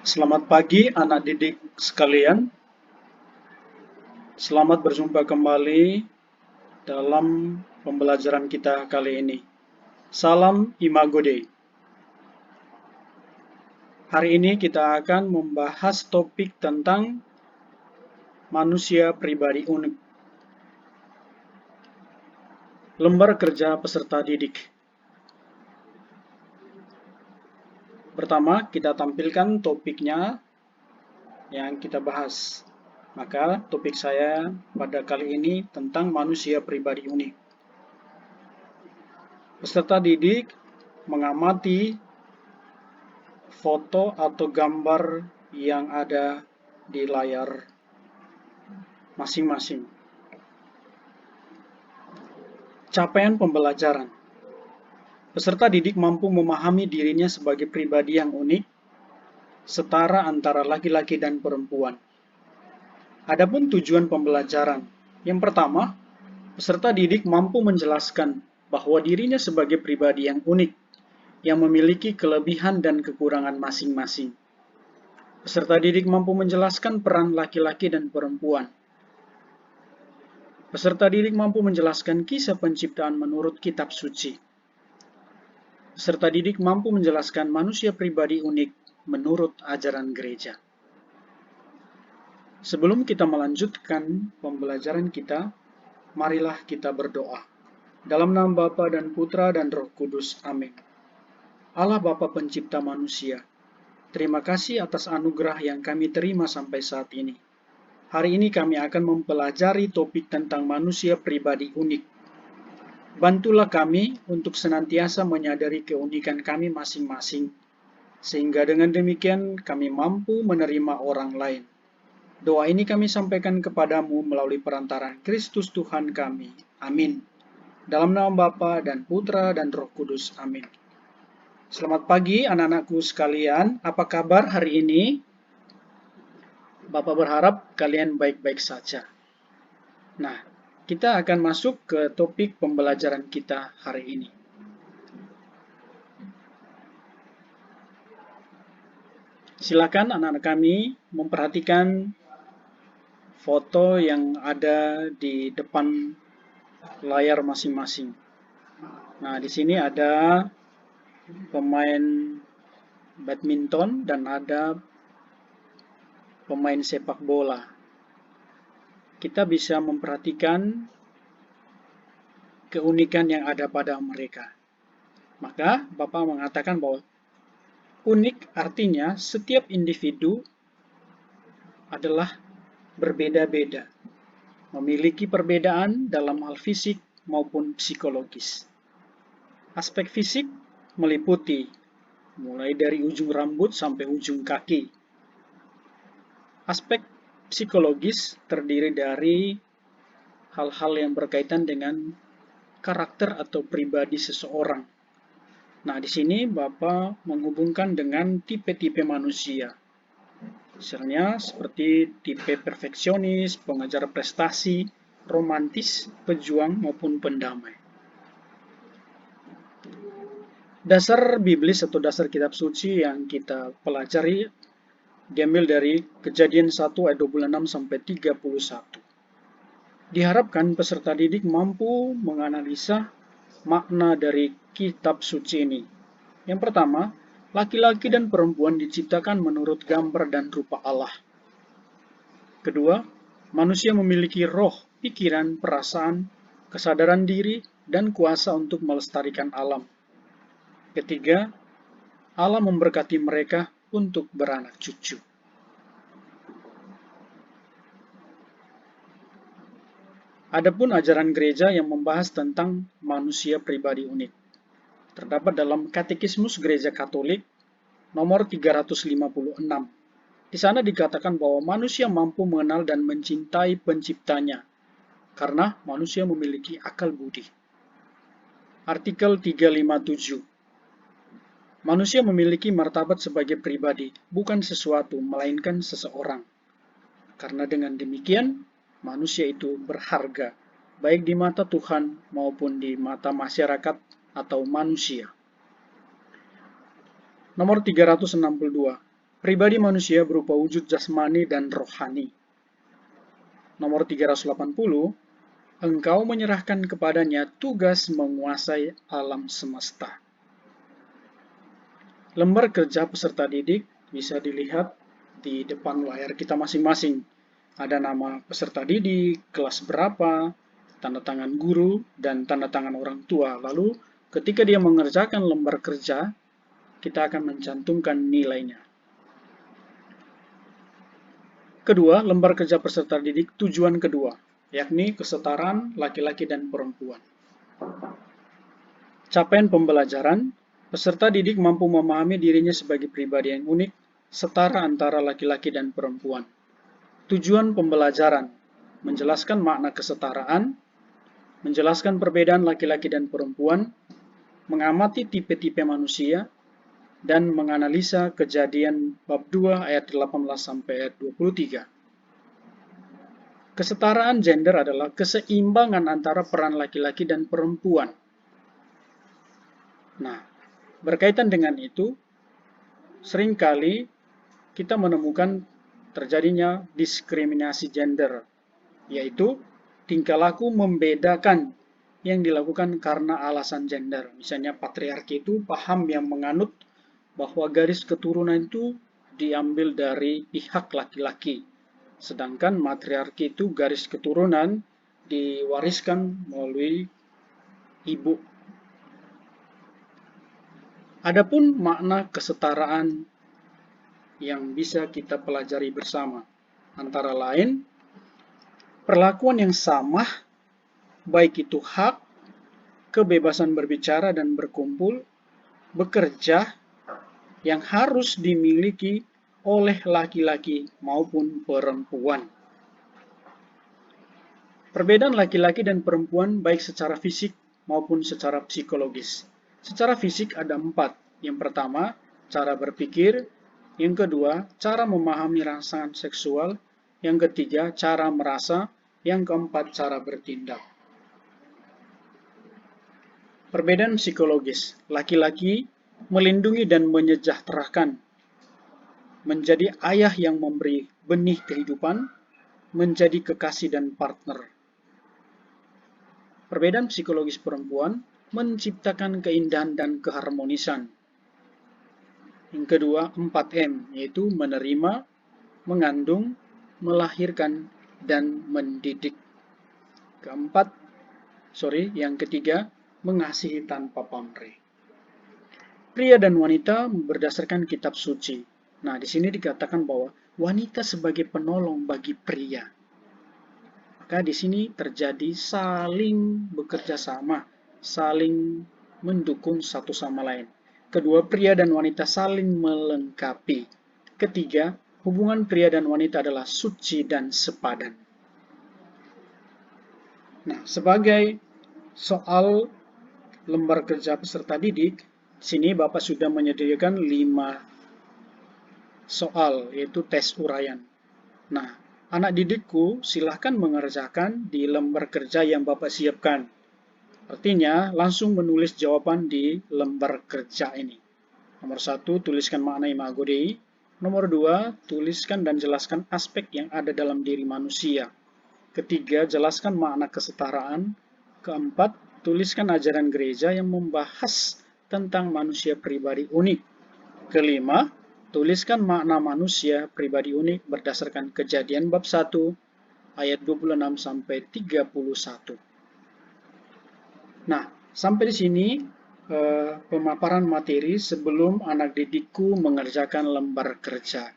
Selamat pagi anak didik sekalian. Selamat berjumpa kembali dalam pembelajaran kita kali ini. Salam Imago Dei. Hari ini kita akan membahas topik tentang manusia pribadi unik. Lembar kerja peserta didik. Pertama, kita tampilkan topiknya yang kita bahas. Maka topik saya pada kali ini tentang manusia pribadi unik. Peserta didik mengamati foto atau gambar yang ada di layar masing-masing. Capaian pembelajaran. Peserta didik mampu memahami dirinya sebagai pribadi yang unik, setara antara laki-laki dan perempuan. Adapun tujuan pembelajaran. Yang pertama, peserta didik mampu menjelaskan bahwa dirinya sebagai pribadi yang unik, yang memiliki kelebihan dan kekurangan masing-masing. Peserta didik mampu menjelaskan peran laki-laki dan perempuan. Peserta didik mampu menjelaskan kisah penciptaan menurut kitab suci. Peserta didik mampu menjelaskan manusia pribadi unik menurut ajaran gereja. Sebelum kita melanjutkan pembelajaran kita, marilah kita berdoa. Dalam nama Bapa dan Putra dan Roh Kudus. Amin. Allah Bapa pencipta manusia, terima kasih atas anugerah yang kami terima sampai saat ini. Hari ini kami akan mempelajari topik tentang manusia pribadi unik. Bantulah kami untuk senantiasa menyadari keunikan kami masing-masing, sehingga dengan demikian kami mampu menerima orang lain. Doa ini kami sampaikan kepadamu melalui perantara Kristus Tuhan kami. Amin. Dalam nama Bapa dan Putra dan Roh Kudus. Amin. Selamat pagi anak-anakku sekalian. Apa kabar hari ini? Bapak berharap kalian baik-baik saja. Nah, kita akan masuk ke topik pembelajaran kita hari ini. Silakan anak-anak kami memperhatikan foto yang ada di depan layar masing-masing. Nah, di sini ada pemain badminton dan ada pemain sepak bola. Kita bisa memperhatikan keunikan yang ada pada mereka. Maka Bapak mengatakan bahwa unik artinya setiap individu adalah berbeda-beda, memiliki perbedaan dalam hal fisik maupun psikologis. Aspek fisik meliputi mulai dari ujung rambut sampai ujung kaki. Aspek psikologis terdiri dari hal-hal yang berkaitan dengan karakter atau pribadi seseorang. Nah, di sini Bapak menghubungkan dengan tipe-tipe manusia. Misalnya seperti tipe perfeksionis, pengejar prestasi, romantis, pejuang maupun pendamai. Dasar biblis atau dasar kitab suci yang kita pelajari diambil dari Kejadian 1 ayat 26 sampai 31. Diharapkan peserta didik mampu menganalisa makna dari kitab suci ini. Yang pertama, laki-laki dan perempuan diciptakan menurut gambar dan rupa Allah. Kedua, manusia memiliki roh, pikiran, perasaan, kesadaran diri, dan kuasa untuk melestarikan alam. Ketiga, Allah memberkati mereka untuk beranak cucu. Adapun ajaran gereja yang membahas tentang manusia pribadi unik terdapat dalam Katekismus Gereja Katolik nomor 356. Di sana dikatakan bahwa manusia mampu mengenal dan mencintai penciptanya karena manusia memiliki akal budi. Artikel 357. Manusia memiliki martabat sebagai pribadi, bukan sesuatu, melainkan seseorang. Karena dengan demikian, manusia itu berharga, baik di mata Tuhan maupun di mata masyarakat atau manusia. Nomor 362. Pribadi manusia berupa wujud jasmani dan rohani. Nomor 380, engkau menyerahkan kepadanya tugas menguasai alam semesta. Lembar kerja peserta didik bisa dilihat di depan layar kita masing-masing. Ada nama peserta didik, kelas berapa, tanda tangan guru, dan tanda tangan orang tua. Lalu ketika dia mengerjakan lembar kerja, kita akan mencantumkan nilainya. Kedua, lembar kerja peserta didik tujuan kedua, yakni kesetaraan laki-laki dan perempuan. Capaian pembelajaran, peserta didik mampu memahami dirinya sebagai pribadi yang unik, setara antara laki-laki dan perempuan. Tujuan pembelajaran, menjelaskan makna kesetaraan, menjelaskan perbedaan laki-laki dan perempuan, mengamati tipe-tipe manusia, dan menganalisa kejadian bab 2 ayat 18 sampai ayat 23. Kesetaraan gender adalah keseimbangan antara peran laki-laki dan perempuan. Nah, berkaitan dengan itu, seringkali kita menemukan terjadinya diskriminasi gender, yaitu tingkah laku membedakan yang dilakukan karena alasan gender. Misalnya patriarki itu paham yang menganut bahwa garis keturunan itu diambil dari pihak laki-laki, sedangkan matriarki itu garis keturunan diwariskan melalui ibu. Adapun makna kesetaraan yang bisa kita pelajari bersama, antara lain perlakuan yang sama, baik itu hak, kebebasan berbicara dan berkumpul, bekerja, yang harus dimiliki oleh laki-laki maupun perempuan. Perbedaan laki-laki dan perempuan baik secara fisik maupun secara psikologis. Secara fisik ada 4. Yang pertama, cara berpikir. Yang kedua, cara memahami rangsangan seksual. Yang ketiga, cara merasa. Yang keempat, cara bertindak. Perbedaan psikologis. Laki-laki melindungi dan menyejahterakan, menjadi ayah yang memberi benih kehidupan, menjadi kekasih dan partner. Perbedaan psikologis perempuan menciptakan keindahan dan keharmonisan. Yang kedua, 4M, yaitu menerima, mengandung, melahirkan, dan mendidik. Yang ketiga, mengasihi tanpa pamrih. Pria dan wanita berdasarkan kitab suci. Nah, di sini dikatakan bahwa wanita sebagai penolong bagi pria. Maka di sini terjadi saling bekerja sama, saling mendukung satu sama lain. Kedua, pria dan wanita saling melengkapi. Ketiga, hubungan pria dan wanita adalah suci dan sepadan. Nah, sebagai soal lembar kerja peserta didik, di sini Bapak sudah menyediakan 5 soal, yaitu tes uraian. Nah, anak didikku silahkan mengerjakan di lembar kerja yang Bapak siapkan. Artinya, langsung menulis jawaban di lembar kerja ini. Nomor 1, tuliskan makna imago Dei. Nomor 2, tuliskan dan jelaskan aspek yang ada dalam diri manusia. Ketiga, jelaskan makna kesetaraan. Keempat, tuliskan ajaran gereja yang membahas tentang manusia pribadi unik. Kelima, tuliskan makna manusia pribadi unik berdasarkan Kejadian bab 1 ayat 26 sampai 31. Nah, sampai di sini pemaparan materi sebelum anak didikku mengerjakan lembar kerja.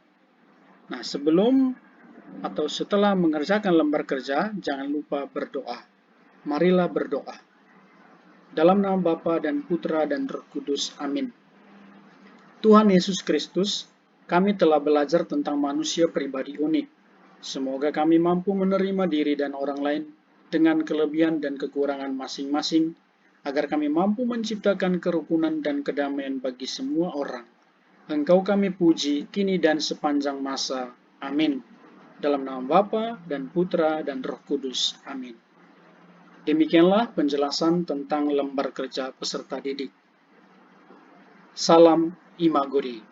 Nah, sebelum atau setelah mengerjakan lembar kerja, jangan lupa berdoa. Marilah berdoa. Dalam nama Bapa dan Putra dan Roh Kudus. Amin. Tuhan Yesus Kristus, kami telah belajar tentang manusia pribadi unik. Semoga kami mampu menerima diri dan orang lain dengan kelebihan dan kekurangan masing-masing, agar kami mampu menciptakan kerukunan dan kedamaian bagi semua orang. Engkau kami puji, kini dan sepanjang masa. Amin. Dalam nama Bapa dan Putra dan Roh Kudus. Amin. Demikianlah penjelasan tentang lembar kerja peserta didik. Salam Imago Dei.